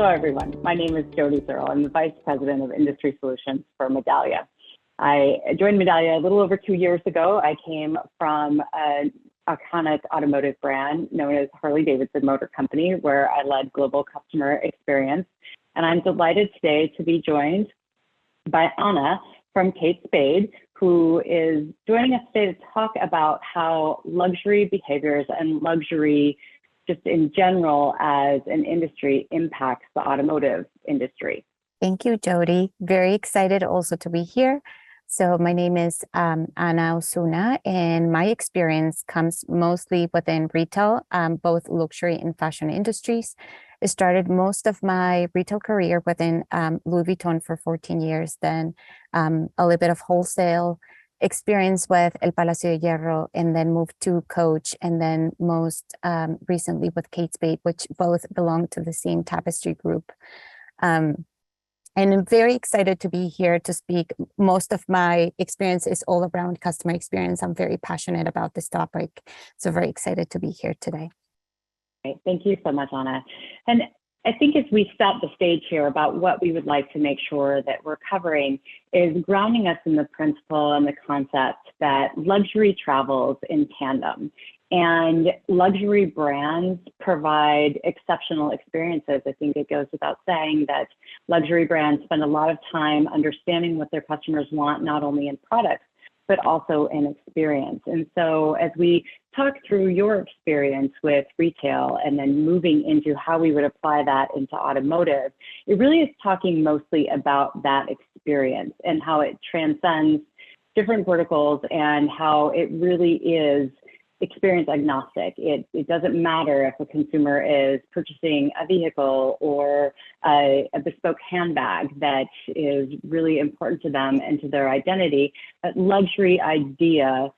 Hello, everyone. My name is Jody Searle. I'm the Vice President of Industry Solutions for Medallia. I joined Medallia a little over 2 years ago. I came from an iconic automotive brand known as Harley-Davidson Motor Company, where I led global customer experience. And I'm delighted today to be joined by Anna from Spade, who is joining us today to talk about how luxury behaviors and luxury just in general as an industry impacts the automotive industry. Thank you, Jody. Very excited also to be here. So my name is Anna Osuna, and my experience comes mostly within retail, both luxury and fashion industries. I started most of my retail career within Louis Vuitton for 14 years, then a little bit of wholesale experience with El Palacio de Hierro, and then moved to Coach, and then most recently with Kate Spade, which both belong to the same Tapestry group. And I'm very excited to be here to speak. Most of my experience is all around customer experience. I'm very passionate about this topic, so very excited to be here today. Great. Thank you so much, Anna. And I think as we set the stage here about what we would like to make sure that we're covering is grounding us in the principle and the concept that luxury travels in tandem. And luxury brands provide exceptional experiences. I think it goes without saying that luxury brands spend a lot of time understanding what their customers want, not only in products, but also in experience. And so as we talk through your experience with retail and then moving into how we would apply that into automotive, it really is talking mostly about that experience and how it transcends different verticals and how it really is experience agnostic. It doesn't matter if a consumer is purchasing a vehicle or a bespoke handbag that is really important to them and to their identity. That luxury idea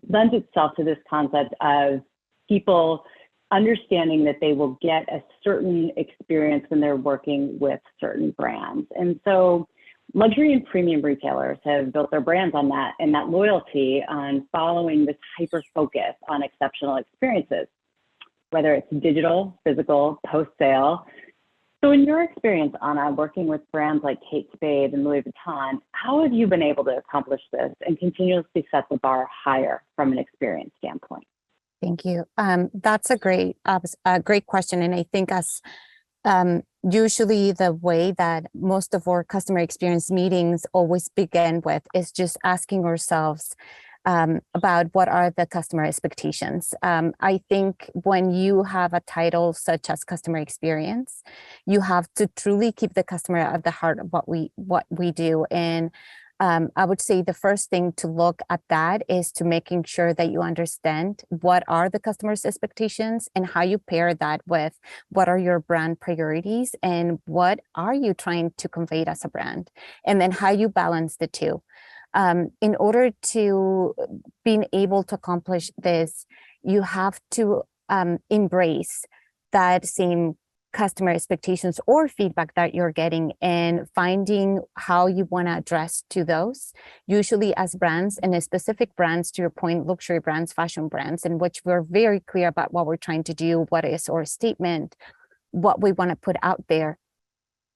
lends itself to this concept of people understanding that they will get a certain experience when they're working with certain brands. And so luxury and premium retailers have built their brands on that and that loyalty on following this hyper focus on exceptional experiences, whether it's digital, physical, post-sale. So in your experience, Anna, working with brands like Kate Spade and Louis Vuitton, how have you been able to accomplish this and continuously set the bar higher from an experience standpoint? Thank you. That's a great question. And I think as usually the way that most of our customer experience meetings always begin with is just asking ourselves about what are the customer expectations. I think when you have a title such as customer experience, you have to truly keep the customer at the heart of what we do. And I would say the first thing to look at that is to making sure that you understand what are the customer's expectations and how you pair that with what are your brand priorities and what are you trying to convey as a brand, and then how you balance the two. In order to being able to accomplish this, you have to embrace that same customer expectations or feedback that you're getting and finding how you want to address to those, usually as brands and as specific brands, to your point, luxury brands, fashion brands, in which we're very clear about what we're trying to do, what is our statement, what we want to put out there.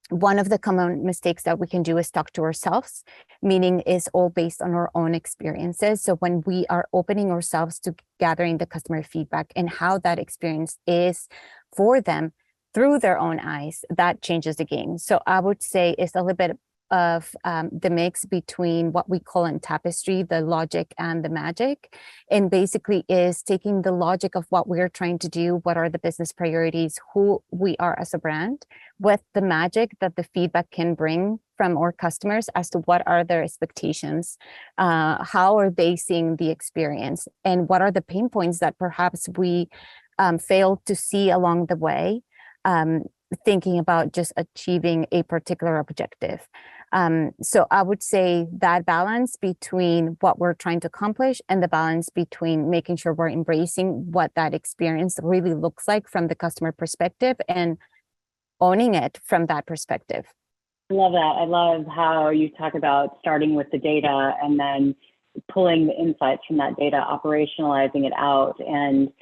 One of the common mistakes that we can do is talk to ourselves, meaning is all based on our own experiences. So when we are opening ourselves to gathering the customer feedback and how that experience is for them, through their own eyes, that changes the game. So I would say it's a little bit of the mix between what we call in Tapestry, the logic and the magic, and basically is taking the logic of what we're trying to do, what are the business priorities, who we are as a brand, with the magic that the feedback can bring from our customers as to what are their expectations, how are they seeing the experience, and what are the pain points that perhaps we failed to see along the way, thinking about just achieving a particular objective. So I would say that balance between what we're trying to accomplish and the balance between making sure we're embracing what that experience really looks like from the customer perspective and owning it from that perspective. I love that. I love how you talk about starting with the data and then pulling the insights from that data, operationalizing it out. And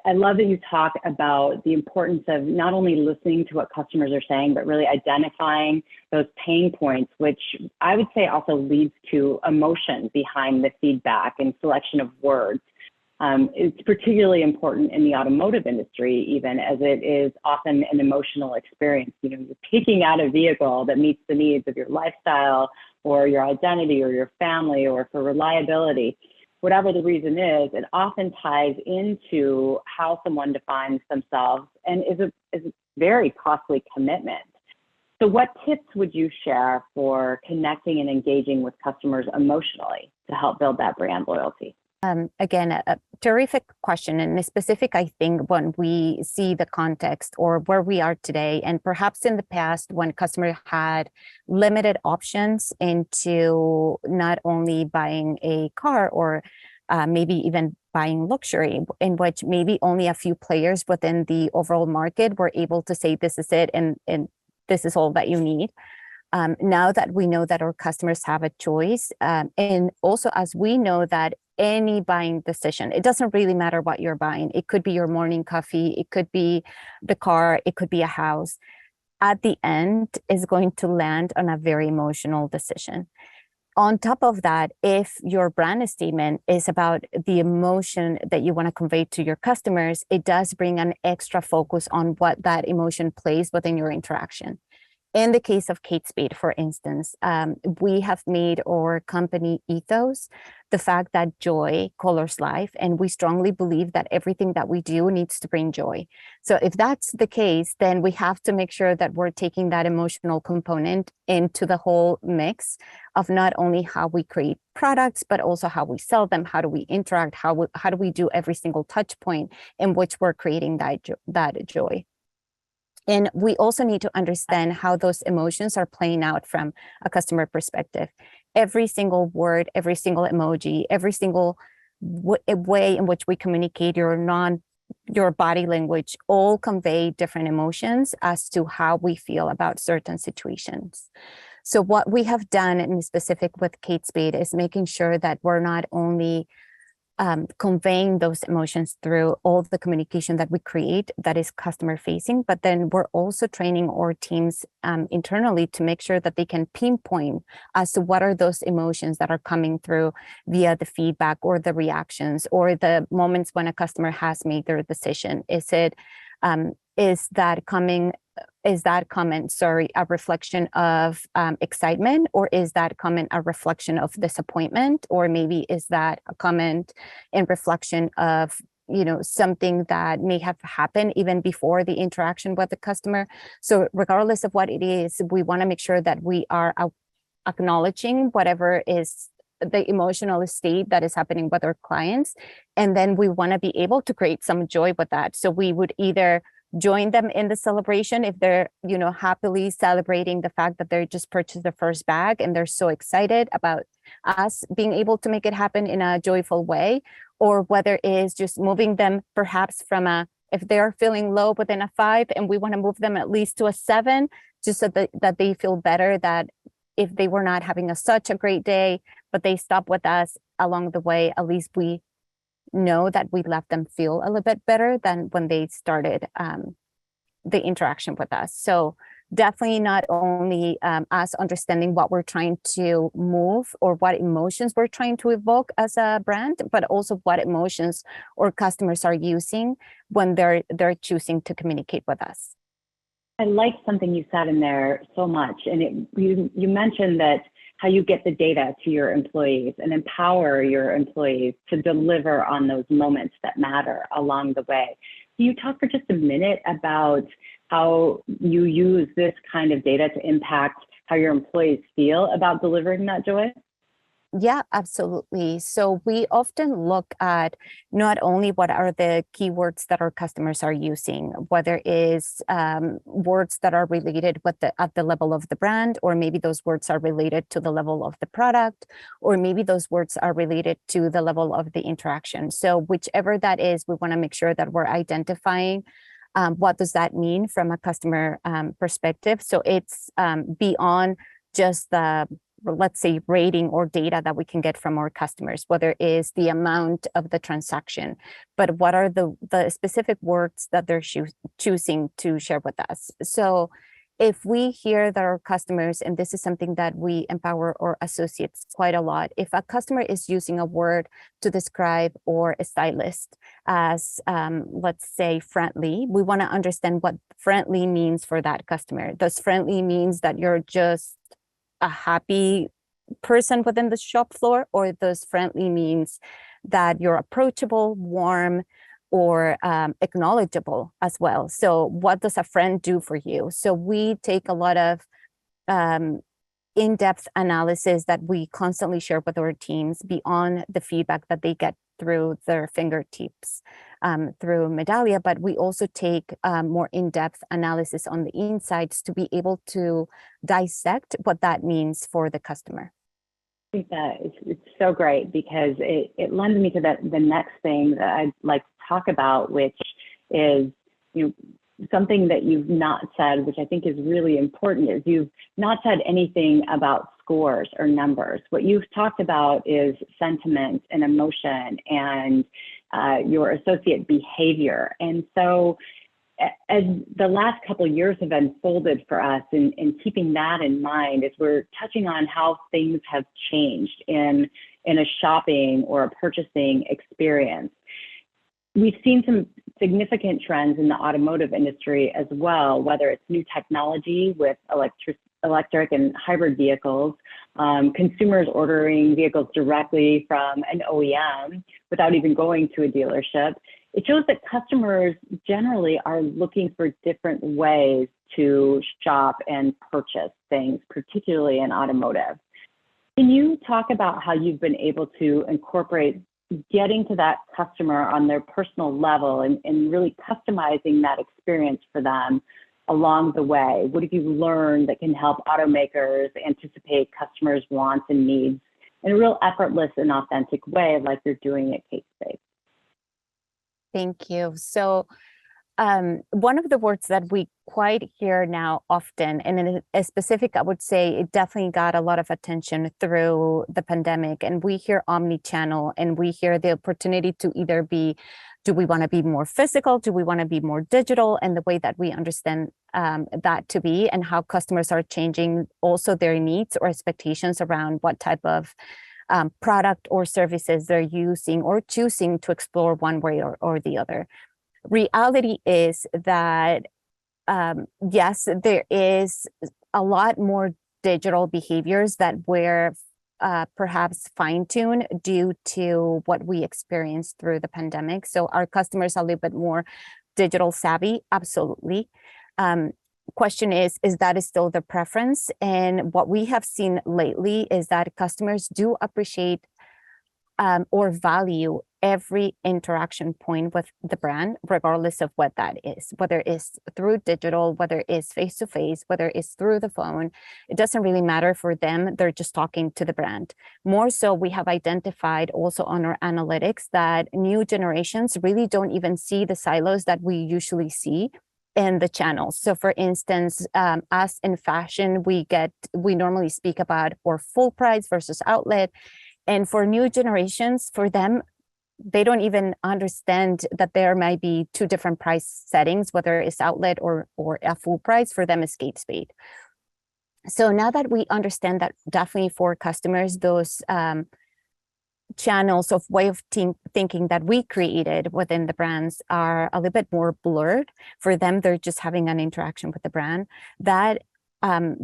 I love that you talk about the importance of not only listening to what customers are saying, but really identifying those pain points, which I would say also leads to emotion behind the feedback and selection of words. It's particularly important in the automotive industry, even as it is often an emotional experience. You know, you're picking out a vehicle that meets the needs of your lifestyle or your identity or your family or for reliability. Whatever the reason is, it often ties into how someone defines themselves and is a very costly commitment. So what tips would you share for connecting and engaging with customers emotionally to help build that brand loyalty? Again, a terrific question, and specific, I think, when we see the context or where we are today, and perhaps in the past when customer had limited options into not only buying a car or maybe even buying luxury, in which maybe only a few players within the overall market were able to say, this is it, and this is all that you need. Now that we know that our customers have a choice, and also as we know that any buying decision, it doesn't really matter what you're buying. It could be your morning coffee, it could be the car, it could be a house. At the end is going to land on a very emotional decision. On top of that, if your brand statement is about the emotion that you want to convey to your customers, it does bring an extra focus on what that emotion plays within your interaction. In the case of Kate Spade, for instance, we have made our company ethos the fact that joy colors life, and we strongly believe that everything that we do needs to bring joy. So if that's the case, then we have to make sure that we're taking that emotional component into the whole mix of not only how we create products, but also how we sell them, how do we interact, how do we do every single touch point in which we're creating that joy. And we also need to understand how those emotions are playing out from a customer perspective. Every single word, every single emoji, every single way in which we communicate your body language all convey different emotions as to how we feel about certain situations. So what we have done in specific with Kate Spade is making sure that we're not only conveying those emotions through all the communication that we create that is customer facing, but then we're also training our teams internally to make sure that they can pinpoint as to what are those emotions that are coming through via the feedback or the reactions or the moments when a customer has made their decision. Is that comment, a reflection of excitement, or is that comment a reflection of disappointment, or maybe is that a comment in reflection of something that may have happened even before the interaction with the customer? So regardless of what it is, we want to make sure that we are acknowledging whatever is the emotional state that is happening with our clients, and then we want to be able to create some joy with that. So we would either join them in the celebration if they're, happily celebrating the fact that they just purchased their first bag and they're so excited about us being able to make it happen in a joyful way, or whether it is just moving them perhaps from if they're feeling low within a 5 and we want to move them at least to a 7, just so that they feel better, that if they were not having such a great day, but they stop with us along the way, at least we know that we left them feel a little bit better than when they started the interaction with us. So definitely not only us understanding what we're trying to move or what emotions we're trying to evoke as a brand, but also what emotions our customers are using when they're choosing to communicate with us. I like something you said in there so much, and you mentioned that how you get the data to your employees and empower your employees to deliver on those moments that matter along the way. Can you talk for just a minute about how you use this kind of data to impact how your employees feel about delivering that joy? Yeah, absolutely. So we often look at not only what are the keywords that our customers are using, whether it is words that are related at the level of the brand, or maybe those words are related to the level of the product, or maybe those words are related to the level of the interaction. So whichever that is, we want to make sure that we're identifying what does that mean from a customer perspective. So it's beyond just let's say, rating or data that we can get from our customers, whether it is the amount of the transaction, but what are the specific words that they're choosing to share with us. So if we hear that our customers, and this is something that we empower our associates quite a lot, if a customer is using a word to describe or a stylist as, let's say, friendly, we want to understand what friendly means for that customer. Does friendly means that you're just a happy person within the shop floor, or does friendly means that you're approachable, warm, or acknowledgeable as well? So what does a friend do for you? So we take a lot of in-depth analysis that we constantly share with our teams beyond the feedback that they get through their fingertips through Medallia, but we also take more in-depth analysis on the insights to be able to dissect what that means for the customer. I think that it's so great, because it lends me to the next thing that I'd like to talk about, which is, something that you've not said, which I think is really important, is you've not said anything about scores or numbers. What you've talked about is sentiment and emotion and your associate behavior. And so as the last couple of years have unfolded for us, in keeping that in mind, as we're touching on how things have changed in a shopping or a purchasing experience, we've seen some significant trends in the automotive industry as well, whether it's new technology with electric and hybrid vehicles, consumers ordering vehicles directly from an OEM without even going to a dealership. It shows that customers generally are looking for different ways to shop and purchase things, particularly in automotive. Can you talk about how you've been able to incorporate getting to that customer on their personal level and really customizing that experience for them along the way? What have you learned that can help automakers anticipate customers' wants and needs in a real effortless and authentic way, like you're doing at Kate Spade? Thank you. So one of the words that we quite hear now often, and in a specific, I would say it definitely got a lot of attention through the pandemic, and we hear omni-channel, and we hear the opportunity to either be, do we want to be more physical? Do we want to be more digital? And the way that we understand that to be, and how customers are changing also their needs or expectations around what type of product or services they're using or choosing to explore one way or the other. Reality is that, yes, there is a lot more digital behaviors that were perhaps fine-tuned due to what we experienced through the pandemic. So our customers are a little bit more digital savvy, absolutely. Question is that still the preference? And what we have seen lately is that customers do appreciate or value every interaction point with the brand, regardless of what that is, whether it's through digital, whether it's face-to-face, whether it's through the phone. It doesn't really matter for them. They're just talking to the brand. More so, we have identified also on our analytics that new generations really don't even see the silos that we usually see in the channels. So for instance, us in fashion, we normally speak about or full price versus outlet. And for new generations, for them, they don't even understand that there might be two different price settings, whether it's outlet or a full price. For them, it's Kate Spade. So now that we understand that, definitely for customers, those channels of way of thinking that we created within the brands are a little bit more blurred. For them, they're just having an interaction with the brand. That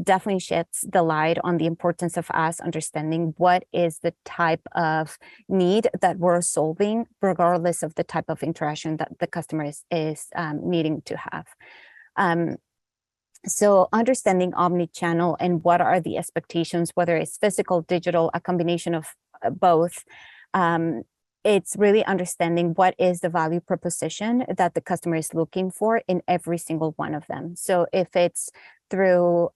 definitely sheds the light on the importance of us understanding what is the type of need that we're solving, regardless of the type of interaction that the customer is needing to have. So understanding omni-channel and what are the expectations, whether it's physical, digital, a combination of both. It's really understanding what is the value proposition that the customer is looking for in every single one of them. So if it's through,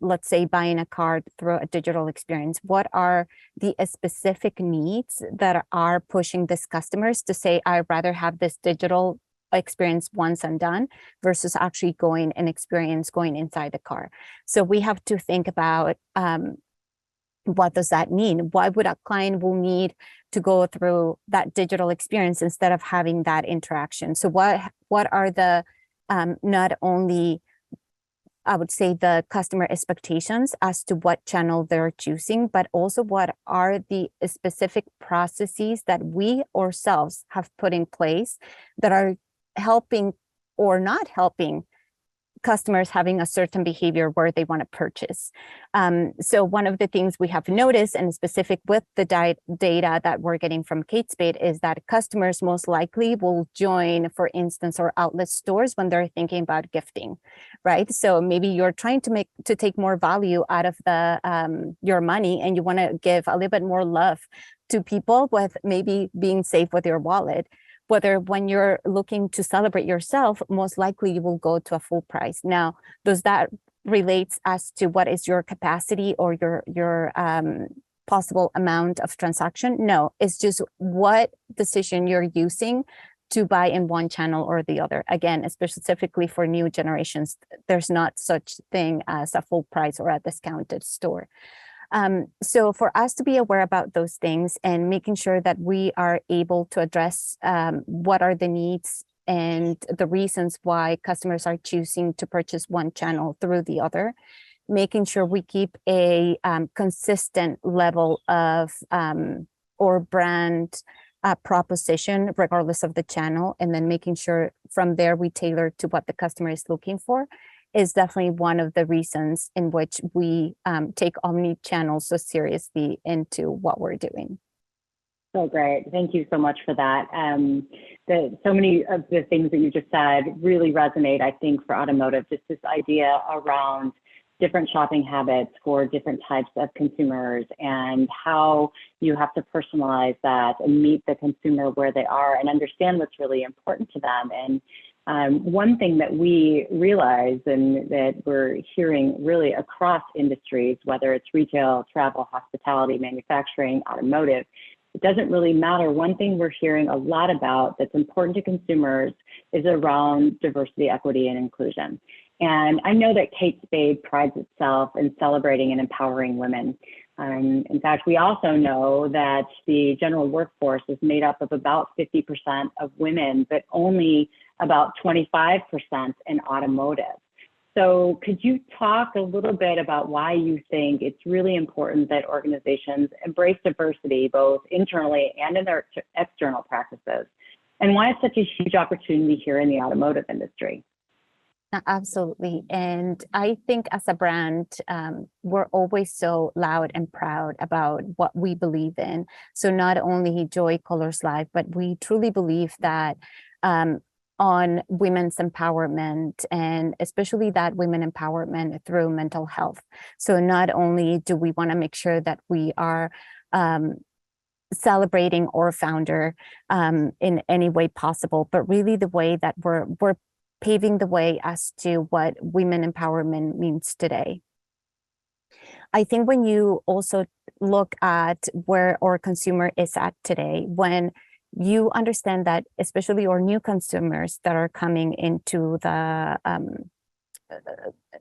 let's say, buying a car through a digital experience, what are the specific needs that are pushing these customers to say, I'd rather have this digital experience once and done versus actually going inside the car. So we have to think about what does that mean? Why would a client will need to go through that digital experience instead of having that interaction? So what are the not only, I would say, the customer expectations as to what channel they're choosing, but also what are the specific processes that we ourselves have put in place that are helping or not helping customers having a certain behavior where they want to purchase. So one of the things we have noticed, and specific with the data that we're getting from Kate Spade, is that customers most likely will join, for instance, our outlet stores when they're thinking about gifting, right? So maybe you're trying to take more value out of the your money, and you want to give a little bit more love to people with maybe being safe with your wallet. Whether when you're looking to celebrate yourself, most likely you will go to a full price. Now, does that relates as to what is your capacity or your possible amount of transaction? No, it's just what decision you're using to buy in one channel or the other. Again, specifically for new generations, there's not such thing as a full price or a discounted store. So for us to be aware about those things and making sure that we are able to address what are the needs and the reasons why customers are choosing to purchase one channel through the other, making sure we keep a consistent level of or brand proposition regardless of the channel, and then making sure from there we tailor to what the customer is looking for, is definitely one of the reasons in which we take omni-channel so seriously into what we're doing. So great. Thank you so much for that. So many of the things that you just said really resonate, I think, for automotive, just this idea around different shopping habits for different types of consumers and how you have to personalize that and meet the consumer where they are and understand what's really important to them. And one thing that we realize and that we're hearing really across industries, whether it's retail, travel, hospitality, manufacturing, automotive, it doesn't really matter. One thing we're hearing a lot about that's important to consumers is around diversity, equity, and inclusion. And I know that Kate Spade prides itself in celebrating and empowering women. In fact, we also know that the general workforce is made up of about 50% of women, but only about 25% in automotive. So could you talk a little bit about why you think it's really important that organizations embrace diversity, both internally and in their external practices, and why it's such a huge opportunity here in the automotive industry? Absolutely. And I think as a brand, we're always so loud and proud about what we believe in. So not only Joy Colors Life, but we truly believe that on women's empowerment, and especially that women empowerment through mental health. So not only do we want to make sure that we are celebrating our founder in any way possible, but really the way that we're paving the way as to what women empowerment means today. I think when you also look at where our consumer is at today, when you understand that, especially our new consumers that are coming into the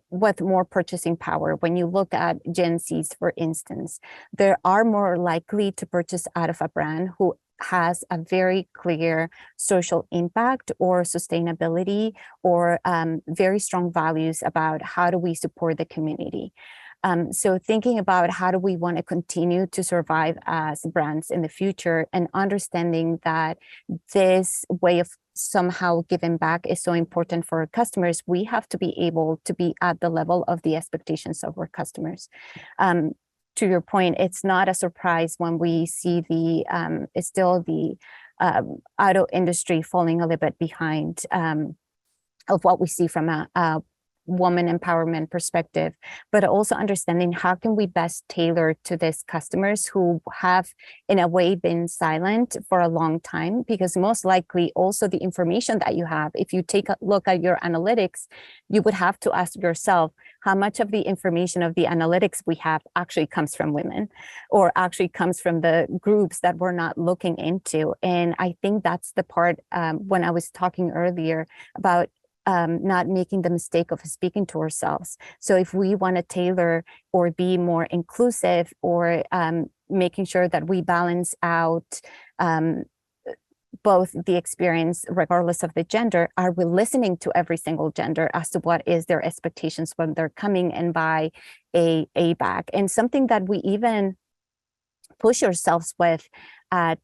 with more purchasing power, when you look at Gen Zs, for instance, they are more likely to purchase out of a brand who has a very clear social impact or sustainability or very strong values about how do we support the community. So thinking about how do we want to continue to survive as brands in the future, and understanding that this way of somehow giving back is so important for our customers, we have to be able to be at the level of the expectations of our customers. To your point, it's not a surprise when we see it's still the auto industry falling a little bit behind of what we see from a woman empowerment perspective, but also understanding how can we best tailor to these customers who have in a way been silent for a long time, because most likely also the information that you have, if you take a look at your analytics, you would have to ask yourself how much of the information of the analytics we have actually comes from women or actually comes from the groups that we're not looking into. And I think that's the part when I was talking earlier about not making the mistake of speaking to ourselves. So if we want to tailor or be more inclusive, or making sure that we balance out both the experience regardless of the gender, are we listening to every single gender as to what is their expectations when they're coming and buy a bag? And something that we even push ourselves with at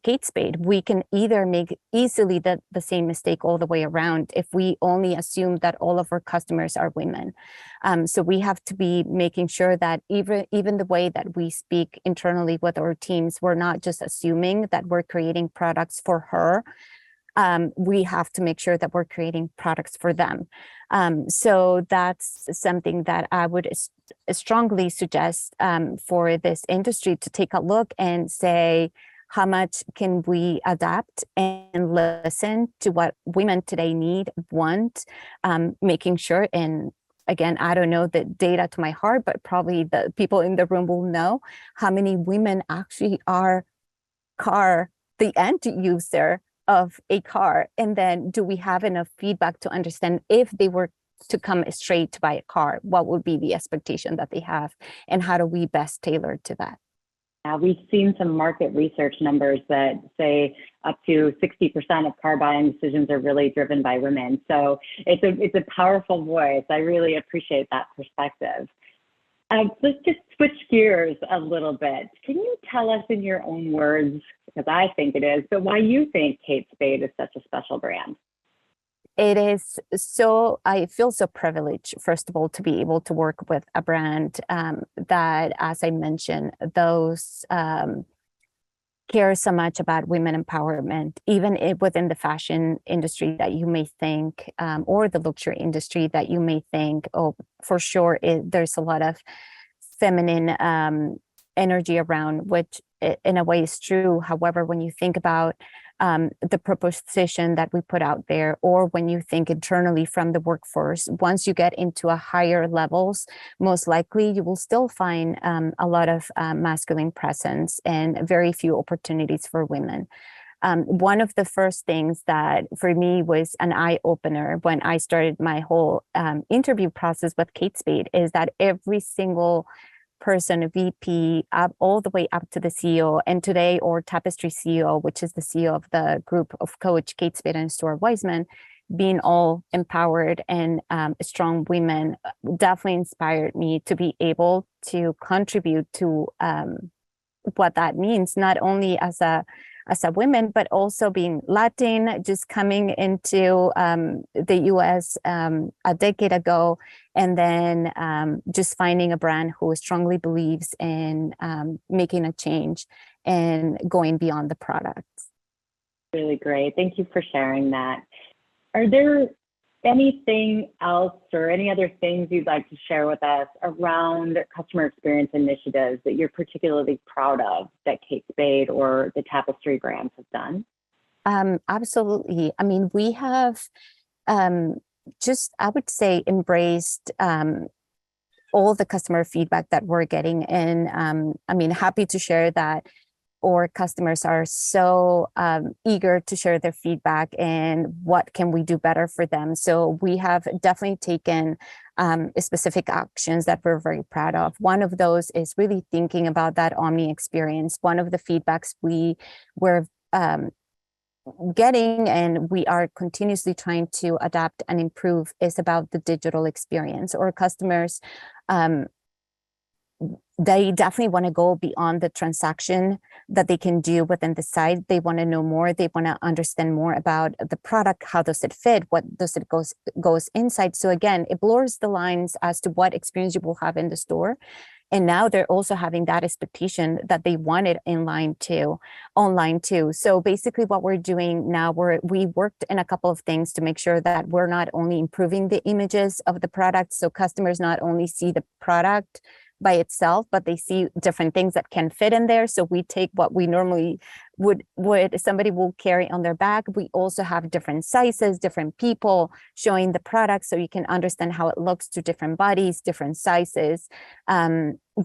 Kate Spade, we can either make easily the same mistake all the way around if we only assume that all of our customers are women. So we have to be making sure that even the way that we speak internally with our teams, we're not just assuming that we're creating products for her. We have to make sure that we're creating products for them. So that's something that I would strongly suggest for this industry to take a look and say, how much can we adapt and listen to what women today need, want, making sure, and again, I don't know the data to my heart, but probably the people in the room will know how many women actually are the end user of a car. And then do we have enough feedback to understand if they were to come straight to buy a car, what would be the expectation that they have, and how do we best tailor to that? We've seen some market research numbers that say up to 60% of car buying decisions are really driven by women. So it's a powerful voice. I really appreciate that perspective. Let's just switch gears a little bit. Can you tell us in your own words, because I think it is, but why you think Kate Spade is such a special brand? It is so, I feel so privileged, first of all, to be able to work with a brand that, as I mentioned, those care so much about women empowerment, even within the fashion industry that you may think, or the luxury industry that you may think, oh, for sure, there's a lot of feminine energy around, which in a way is true. However, when you think about the proposition that we put out there, or when you think internally from the workforce, once you get into a higher levels, most likely you will still find a lot of masculine presence and very few opportunities for women. One of the first things that for me was an eye opener when I started my whole interview process with Kate Spade is that every single person, VP, all the way up to the CEO, and today, or Tapestry CEO, which is the CEO of the group of Coach, Kate Spade and Stuart Weitzman, being all empowered and strong women, definitely inspired me to be able to contribute to what that means, not only as a woman, but also being Latin, just coming into the US a decade ago, and then just finding a brand who strongly believes in making a change and going beyond the products. Really great. Thank you for sharing that. Are there anything else or any other things you'd like to share with us around customer experience initiatives that you're particularly proud of that Kate Spade or the Tapestry brands have done? Absolutely. I mean, we have just, I would say, embraced all the customer feedback that we're getting. And I mean, happy to share that our customers are so eager to share their feedback and what can we do better for them. So we have definitely taken specific actions that we're very proud of. One of those is really thinking about that omni experience. One of the feedbacks we were getting, and we are continuously trying to adapt and improve, is about the digital experience. Our customers, they definitely want to go beyond the transaction that they can do within the site. They want to know more. They want to understand more about the product. How does it fit? What does it goes inside? So again, it blurs the lines as to what experience you will have in the store. And now they're also having that expectation that they want it online too. So basically what we're doing now, we worked in a couple of things to make sure that we're not only improving the images of the product, so customers not only see the product by itself, but they see different things that can fit in there. So we take what we normally would somebody will carry on their back. We also have different sizes, different people showing the product, so you can understand how it looks to different bodies, different sizes.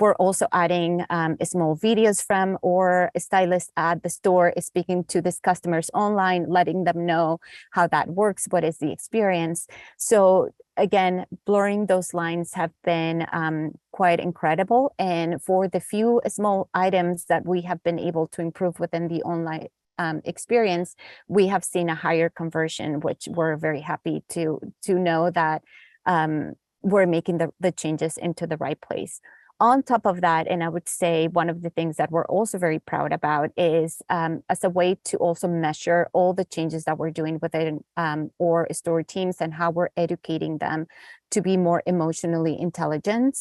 we're also adding small videos from, or a stylist at the store is speaking to these customers online, letting them know how that works, what is the experience. So again, blurring those lines have been quite incredible. And for the few small items that we have been able to improve within the online experience, we have seen a higher conversion, which we're very happy to know that we're making the changes into the right place. On top of that, and I would say one of the things that we're also very proud about is as a way to also measure all the changes that we're doing within our store teams and how we're educating them to be more emotionally intelligent.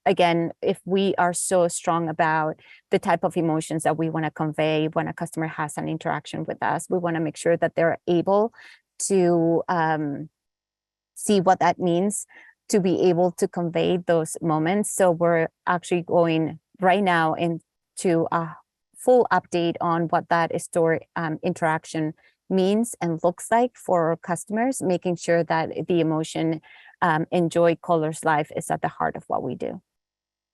Again, if we are so strong about the type of emotions that we want to convey when a customer has an interaction with us, we want to make sure that they're able to see what that means, to be able to convey those moments. So we're actually going right now into a full update on what that store interaction means and looks like for customers, making sure that the emotion enjoy colors life is at the heart of what we do.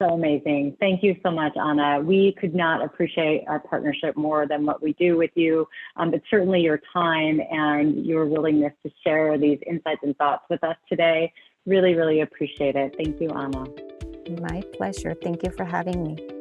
So amazing. Thank you so much, Anna. We could not appreciate our partnership more than what we do with you, but certainly your time and your willingness to share these insights and thoughts with us today. Really, really appreciate it. Thank you, Anna. My pleasure. Thank you for having me.